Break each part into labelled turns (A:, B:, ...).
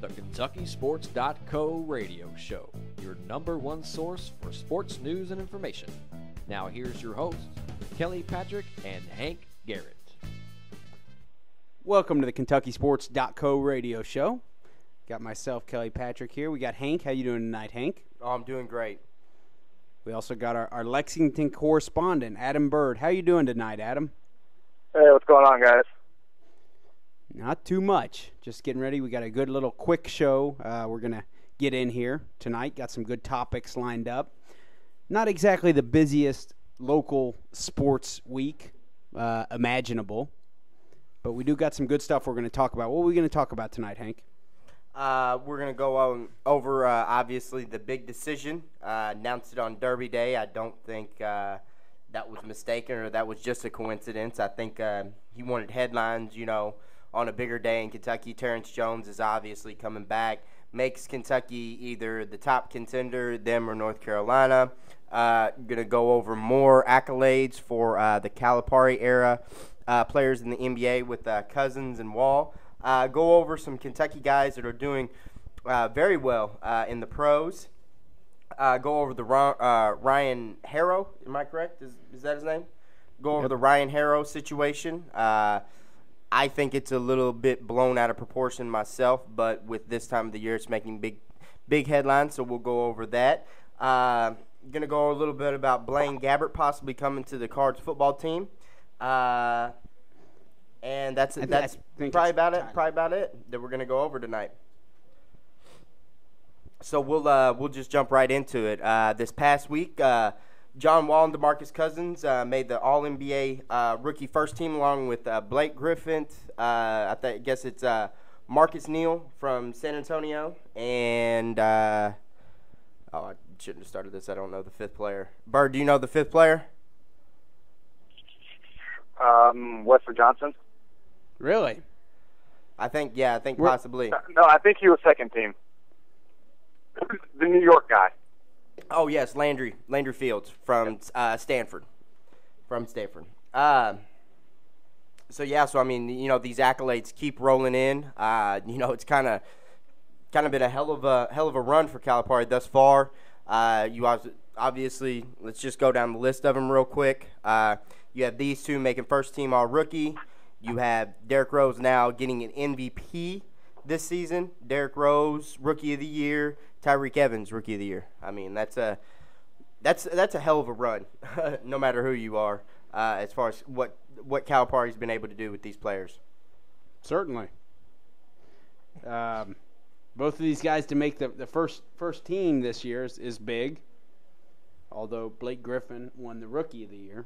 A: the KentuckySports.co radio show, your number one source for sports news and information. Now here's your hosts, Kelly Patrick and Hank Garrett.
B: Welcome to the KentuckySports.co radio show. Got myself, Kelly Patrick, here. We got Hank. How you doing tonight, Hank?
C: Oh, I'm doing great.
B: We also got our Lexington correspondent, Adam Bird. How you doing tonight, Adam?
D: Hey, what's going on, guys?
B: Not too much. Just getting ready. We got a good little quick show we're going to get in here tonight. Got some good topics lined up. Not exactly the busiest local sports week imaginable, but we do got some good stuff we're going to talk about. What are we going to talk about tonight, Hank?
C: We're going to go over, obviously, the big decision. Announced it on Derby Day. I don't think that was mistaken or that was just a coincidence. I think he wanted headlines, on a bigger day in Kentucky. Terrence Jones is obviously coming back. Makes Kentucky either the top contender, them or North Carolina. Going to go over more accolades for the Calipari era players in the NBA with Cousins and Wall. Go over some Kentucky guys that are doing very well in the pros. Go over the Ryan Harrow. Am I correct? Is that his name? Go over the Ryan Harrow situation. I think it's a little bit blown out of proportion myself, but with this time of the year, it's making big headlines, so we'll go over that. Going to go a little bit about Blaine Gabbert possibly coming to the Cards football team. And that's probably about it that we're going to go over tonight. So we'll just jump right into it. This past week, John Wall and DeMarcus Cousins made the All-NBA rookie first team along with Blake Griffin. I guess it's Marcus Neal from San Antonio. And, I shouldn't have started this. I don't know the fifth player. Bird, do you know the fifth player?
D: Wesley Johnson.
B: Really?
C: I think possibly.
D: No, I think he was second team. The New York guy.
C: Oh, yes, Landry Fields from Stanford. So I mean, these accolades keep rolling in. It's kind of been a hell of a run for Calipari thus far. You obviously, let's just go down the list of them real quick. You have these two making first team all rookie. You have Derrick Rose now getting an MVP this season. Derrick Rose, Rookie of the Year. Tyreek Evans, Rookie of the Year. I mean, that's a hell of a run, no matter who you are, as far as what Calipari's been able to do with these players.
B: Certainly. Both of these guys to make the first team this year is big, although Blake Griffin won the Rookie of the Year.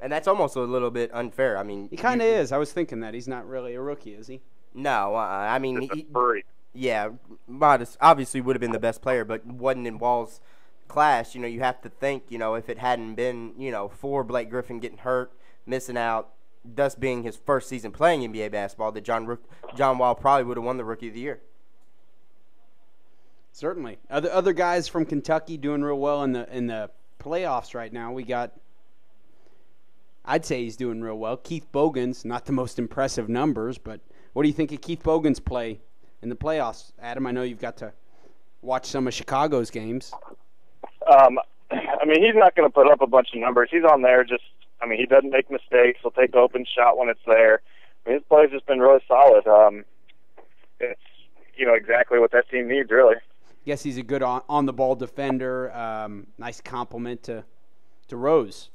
C: And that's almost a little bit unfair. I mean,
B: he kind of is. I was thinking that. He's not really a rookie, is he?
C: No. I mean,
D: Yeah,
C: Modest obviously would have been the best player, but wasn't in Wall's class. You have to think, if it hadn't been, for Blake Griffin getting hurt, missing out, thus being his first season playing NBA basketball, that John Wall probably would have won the Rookie of the Year.
B: Certainly. Other guys from Kentucky doing real well in the playoffs right now. We got, I'd say he's doing real well. Keith Bogans, not the most impressive numbers, but what do you think of Keith Bogans' play in the playoffs? Adam, I know you've got to watch some of Chicago's games.
D: I mean, he's not going to put up a bunch of numbers. He's on there he doesn't make mistakes. He'll take the open shot when it's there. I mean, his play's just been really solid. It's, exactly what that team needs, really.
B: Yes, he's a good on-the-ball defender. Nice compliment to Rose.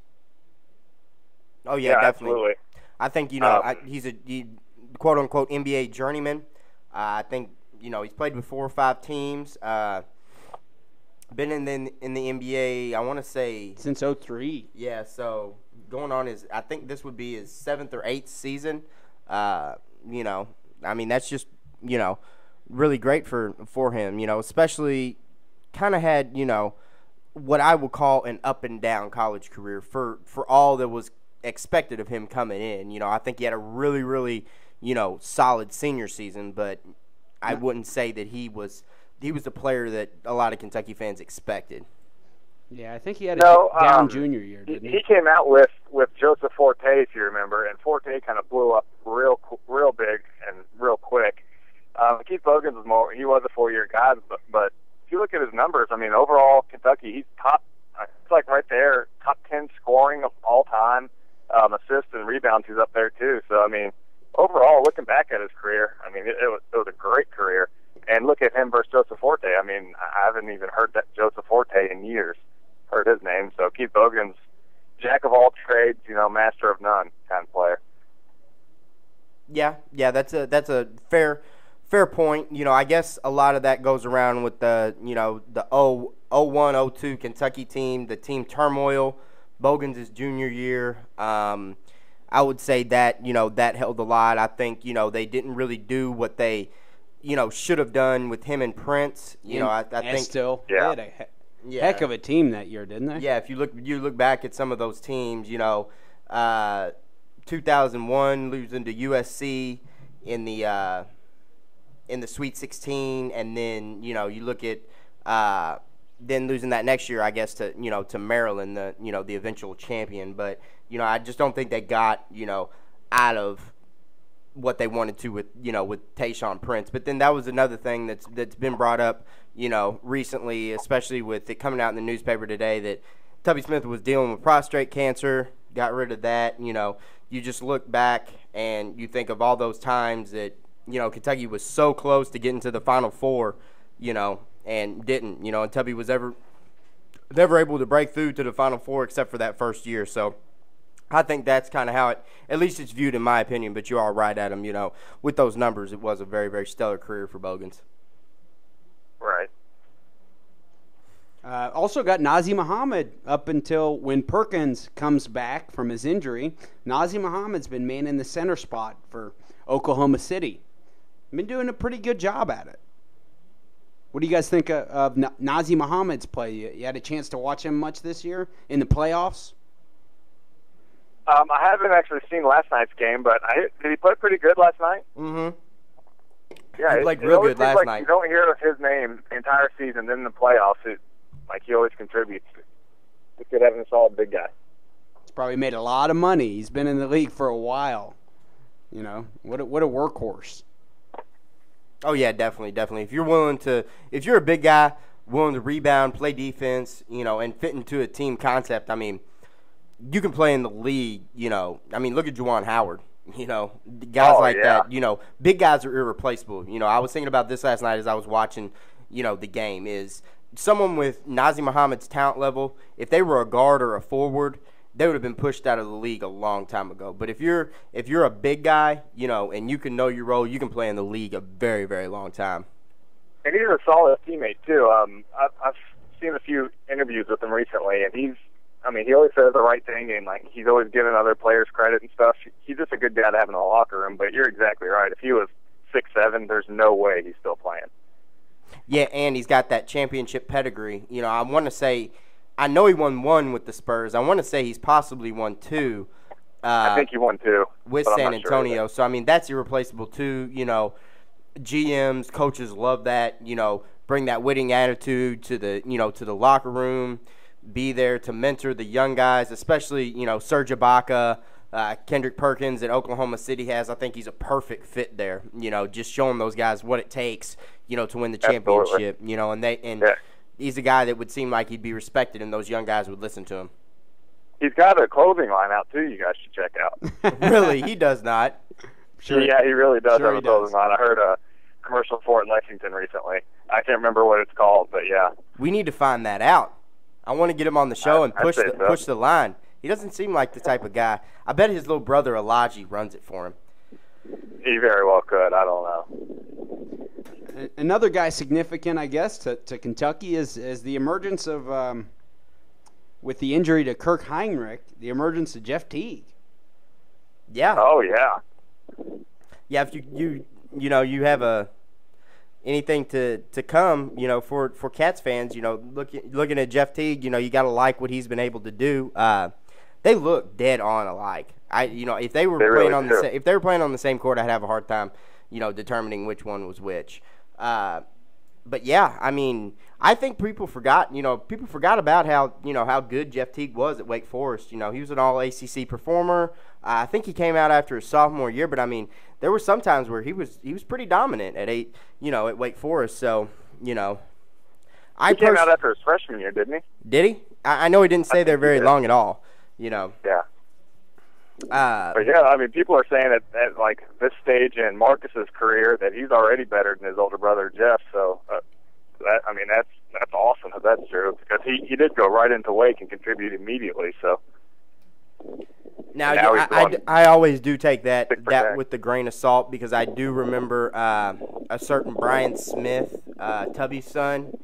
C: Oh, yeah, definitely.
D: Absolutely.
C: I think, he's a quote-unquote NBA journeyman. I think, he's played with 4 or 5 teams. Been in the NBA, I want to say
B: since 2003.
C: Yeah, so going on I think this would be his 7th or 8th season. I mean, that's just, really great for him, especially kind of had, what I would call an up and down college career for all that was expected of him coming in. I think he had a really, really, solid senior season, but I wouldn't say that he was the player that a lot of Kentucky fans expected.
B: Yeah, I think he had a down junior year, didn't he?
D: He came out with Joseph Forte, if you remember, and Forte kind of blew up real big and real quick. Keith Bogans Bogans was a 4-year guy, but if you look at his numbers, I mean, overall, Kentucky, he's top, it's like right there, top 10 scoring of all time, assists and rebounds, he's up there too. So, I mean, overall, looking back at his career, I mean, it was a great career. And look at him versus Joseph Forte. I mean, I haven't even heard that Joseph Forte in years, heard his name. So Keith Bogans, jack of all trades, master of none kind of player.
C: Yeah, that's a fair point. I guess a lot of that goes around with the 01-02 Kentucky team, the team turmoil, Bogans' junior year. I would say that, that held a lot. I think, they didn't really do what they, should have done with him and Prince. I think
B: still,
D: yeah.
B: they had a heck of a team that year, didn't they?
C: Yeah, if you look back at some of those teams, 2001 losing to USC in the Sweet 16, and then you look at then losing that next year, I guess, to Maryland, the eventual champion. But I just don't think they got out of what they wanted to with Tayshaun Prince. But then that was another thing that's been brought up recently, especially with it coming out in the newspaper today that Tubby Smith was dealing with prostate cancer. Got rid of that. You just look back and you think of all those times that Kentucky was so close to getting to the Final Four, and didn't. And Tubby was never able to break through to the Final Four except for that first year. So I think that's kind of how at least it's viewed in my opinion, but you are right, Adam. With those numbers, it was a very, very stellar career for Bogans.
D: Right.
B: Also got Nazir Muhammad up until when Perkins comes back from his injury. Nazir Muhammad's been manning the center spot for Oklahoma City. Been doing a pretty good job at it. What do you guys think of Nazir Muhammad's play? You had a chance to watch him much this year in the playoffs?
D: I haven't actually seen last night's game, but did he play pretty good last night?
C: Mm-hmm.
D: Yeah,
C: he played real good last night.
D: You don't hear his name the entire season, then in the playoffs, he always contributes. It's good having a solid big guy.
B: He's probably made a lot of money. He's been in the league for a while. What a workhorse.
C: Oh yeah, definitely. If you're a big guy, willing to rebound, play defense, and fit into a team concept, I mean, you can play in the league, I mean, look at Juwan Howard, guys that, big guys are irreplaceable. I was thinking about this last night as I was watching, the game, is someone with Nazir Muhammad's talent level, if they were a guard or a forward, they would have been pushed out of the league a long time ago. But if you're a big guy, and you can know your role, you can play in the league a very, very long time.
D: And he's a solid teammate too. I've seen a few interviews with him recently, and he always says the right thing, and he's always giving other players credit and stuff. He's just a good guy to have in the locker room. But you're exactly right. If he was 6'7", there's no way he's still playing.
C: Yeah, and he's got that championship pedigree. I want to say, I know he won one with the Spurs. I want to say he's possibly won two.
D: I think he won two
C: with San Antonio. So I mean, that's irreplaceable too. GMs, coaches love that. Bring that winning attitude to the locker room. Be there to mentor the young guys, especially Serge Ibaka, Kendrick Perkins at Oklahoma City has. I think he's a perfect fit there. Just showing those guys what it takes. To win the championship.
D: Yeah.
C: He's a guy that would seem like he'd be respected, and those young guys would listen to him.
D: He's got a clothing line out too. You guys should check out.
C: Really, he does not.
B: Sure.
D: Yeah, he really does
B: Sure
D: have a clothing line. I heard a commercial for it in Lexington recently. I can't remember what it's called, but yeah.
C: We need to find that out. I want to get him on the show and push the line. He doesn't seem like the type of guy. I bet his little brother Elijah runs it for him.
D: He very well could. I don't know.
B: Another guy significant, I guess, to Kentucky is the emergence of, with the injury to Kirk Heinrich, the emergence of Jeff Teague.
C: Yeah.
D: Oh yeah.
C: Yeah. If you have anything to come, for Cats fans, looking at Jeff Teague, you got to like what he's been able to do. They look dead on alike. If they were playing on the same court, I'd have a hard time, determining which one was which. But yeah, I mean, I think people forgot about how good Jeff Teague was at Wake Forest. He was an all-ACC performer. I think he came out after his sophomore year, but I mean, there were some times where he was pretty dominant at at Wake Forest. So, he
D: came out after his freshman year, didn't he?
C: Did he? I know he didn't stay there very long at all.
D: Yeah.
C: But
D: yeah, I mean, people are saying at like this stage in Marcus's career that he's already better than his older brother Jeff. So, that's awesome if that's true, because he did go right into Wake and contribute immediately. So.
C: Now I always do take that with the grain of salt, because I do remember a certain Brian Smith, Tubby's son,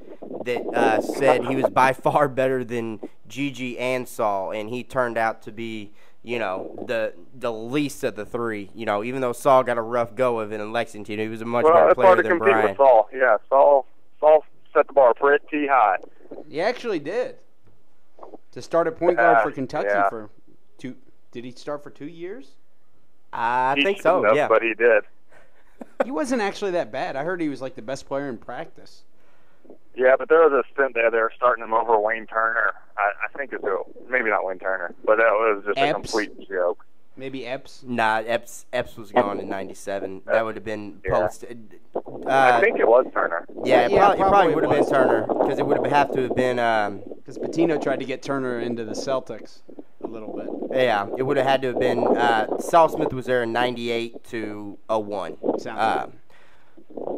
C: that said he was by far better than Gigi and Saul, and he turned out to be, the least of the three. Even though Saul got a rough go of it in Lexington, he was a much better player than Brian.
D: With Saul. Yeah, Saul set the bar pretty high.
B: He actually did. To start at point guard for Kentucky for 2. Did he start for 2 years?
C: I think so. Yeah,
D: but he did.
B: He wasn't actually that bad. I heard he was like the best player in practice.
D: Yeah, but there was a stint there. They were starting him over Wayne Turner. I think it's maybe not Wayne Turner, but that was just a complete joke.
B: Maybe Epps?
C: Nah, Epps was gone in '97. That would have been post.
D: I think it was Turner.
C: Yeah, it probably would have been Turner, because it would have to have been.
B: Because Pitino tried to get Turner into the Celtics a little bit.
C: Yeah, it would have had to have been. Saul Smith was there in '98 to 01.
B: Sounds good.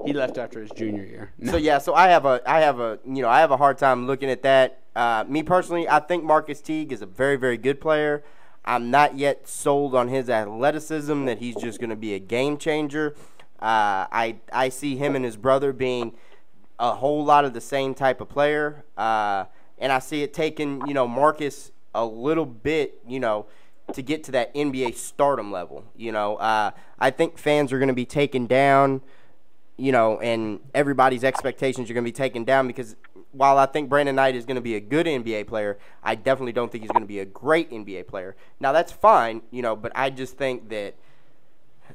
B: He left after his junior year.
C: So I have a hard time looking at that. Me personally, I think Marcus Teague is a very, very good player. I'm not yet sold on his athleticism, that he's just going to be a game changer. I see him and his brother being a whole lot of the same type of player, and I see it taking Marcus a little bit to get to that NBA stardom level. I think fans are going to be taken down. And everybody's expectations are going to be taken down, because while I think Brandon Knight is going to be a good NBA player, I definitely don't think he's going to be a great NBA player. Now, that's fine, but I just think that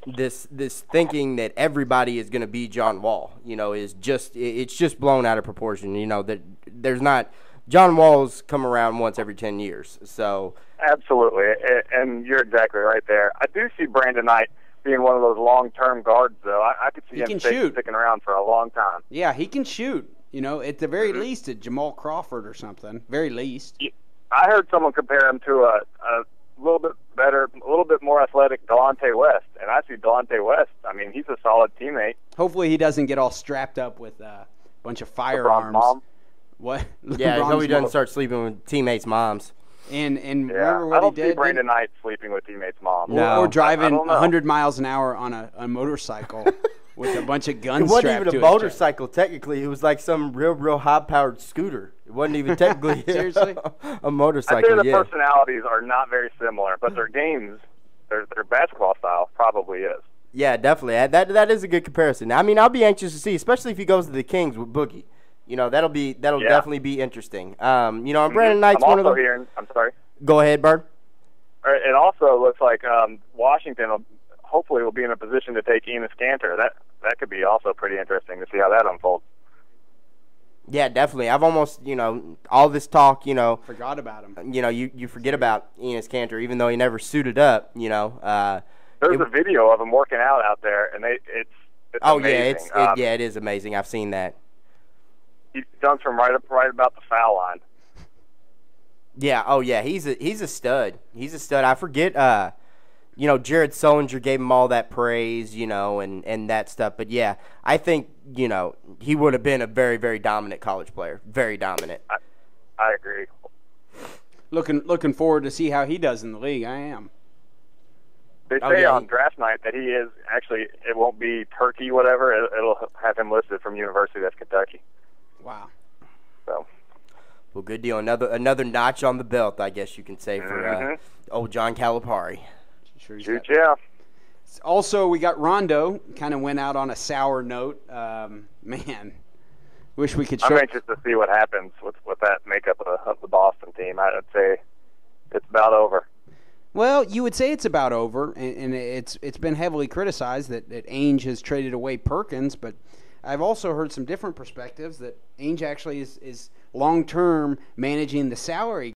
C: this thinking that everybody is going to be John Wall, is just blown out of proportion. That there's not – John Wall's come around once every 10 years. So
D: absolutely, and you're exactly right there. I do see Brandon Knight being one of those long-term guards, though. I could see him sticking around for a long time.
B: Yeah, he can shoot. At the very least, at Jamal Crawford or something. Very least.
D: I heard someone compare him to a little bit better, a little bit more athletic Delonte West, and I see Delonte West. I mean, he's a solid teammate.
B: Hopefully he doesn't get all strapped up with a bunch of firearms.
D: Mom.
B: What?
C: Yeah, I hope he doesn't start sleeping with teammates' moms.
B: And remember what
D: I don't
B: he did?
D: see Brandon Knight sleeping with teammates' moms.
B: Or driving 100 miles an hour on a motorcycle with a bunch of guns strapped to it.
C: It wasn't even a motorcycle, technically. It was like some real high-powered scooter. It wasn't even technically
B: Seriously?
C: a motorcycle.
D: I think the personalities are not very similar, but their games, their basketball style probably is.
C: Yeah, definitely. That is a good comparison. I mean, I'll be anxious to see, especially if he goes to the Kings with Boogie. That'll definitely be interesting. And Brandon Knight's one of them.
D: I'm sorry.
C: Go ahead, Bird.
D: It also looks like Washington hopefully will be in a position to take Enes Kanter. That could be also pretty interesting to see how that unfolds.
C: Yeah, definitely. I've almost, all this talk,
B: forgot about him.
C: You forget about Enes Kanter, even though he never suited up.
D: There's a video of him working out there, and it's amazing.
C: It is amazing. I've seen that.
D: He dunks from right about the foul line.
C: Yeah. Oh, yeah. He's a stud. He's a stud. I forget. Jared Sullinger gave him all that praise, and that stuff. But yeah, I think he would have been a very, very dominant college player. Very dominant.
D: I agree.
B: Looking forward to see how he does in the league. I am.
D: They say on draft night that he is actually. It won't be Turkey, whatever. It'll have him listed from University of Kentucky.
B: Wow.
D: So.
C: Well, good deal. Another notch on the belt, I guess you can say, for old John Calipari.
D: Shoot, yeah.
B: Also, we got Rondo. Kind of went out on a sour note. Man, wish we could show.
D: I'm anxious to see what happens with that makeup of the Boston team. I'd say it's about over.
B: Well, you would say it's about over, and it's been heavily criticized that Ainge has traded away Perkins, but I've also heard some different perspectives that Ainge actually is long-term managing the salary